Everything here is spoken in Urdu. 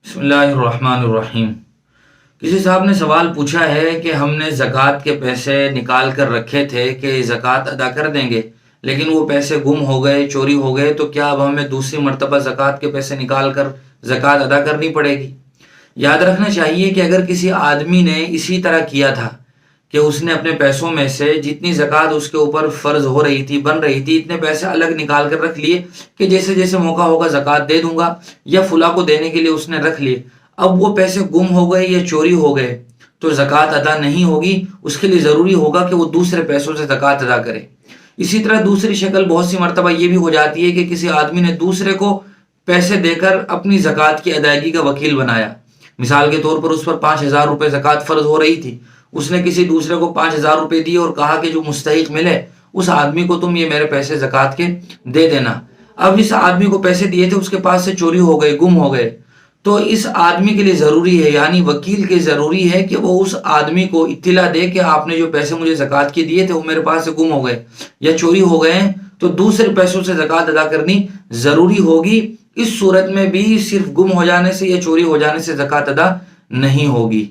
بسم اللہ الرحمن الرحیم۔ کسی صاحب نے سوال پوچھا ہے کہ ہم نے زکوٰۃ کے پیسے نکال کر رکھے تھے کہ زکوٰۃ ادا کر دیں گے، لیکن وہ پیسے گم ہو گئے، چوری ہو گئے، تو کیا اب ہمیں دوسری مرتبہ زکوٰۃ کے پیسے نکال کر زکوٰۃ ادا کرنی پڑے گی؟ یاد رکھنا چاہیے کہ اگر کسی آدمی نے اسی طرح کیا تھا کہ اس نے اپنے پیسوں میں سے جتنی زکوٰۃ اس کے اوپر فرض ہو رہی تھی، بن رہی تھی، اتنے پیسے الگ نکال کر رکھ لیے کہ جیسے جیسے موقع ہوگا زکوٰۃ دے دوں گا، یا فلاں کو دینے کے لیے اس نے رکھ لیے، اب وہ پیسے گم ہو گئے یا چوری ہو گئے تو زکوٰۃ ادا نہیں ہوگی، اس کے لیے ضروری ہوگا کہ وہ دوسرے پیسوں سے زکوٰۃ ادا کرے۔ اسی طرح دوسری شکل بہت سی مرتبہ یہ بھی ہو جاتی ہے کہ کسی آدمی نے دوسرے کو پیسے دے کر اپنی زکوٰۃ کی ادائیگی کا وکیل بنایا۔ مثال کے طور پر اس پر 5,000 روپے زکوٰۃ فرض ہو رہی تھی، اس نے کسی دوسرے کو 5,000 روپے دیے اور کہا کہ جو مستحق ملے اس آدمی کو تم یہ میرے پیسے زکوٰۃ کے دے دینا۔ اب اس آدمی کو پیسے دیے تھے، اس کے پاس سے چوری ہو گئے، گم ہو گئے، تو اس آدمی کے لیے ضروری ہے، یعنی وکیل کے ضروری ہے کہ وہ اس آدمی کو اطلاع دے کہ آپ نے جو پیسے مجھے زکوٰۃ کے دیے تھے وہ میرے پاس سے گم ہو گئے یا چوری ہو گئے ہیں، تو دوسرے پیسوں سے زکوٰۃ ادا کرنی ضروری ہوگی۔ اس صورت میں بھی صرف گم ہو جانے سے یا چوری ہو جانے سے زکوٰۃ ادا نہیں ہوگی۔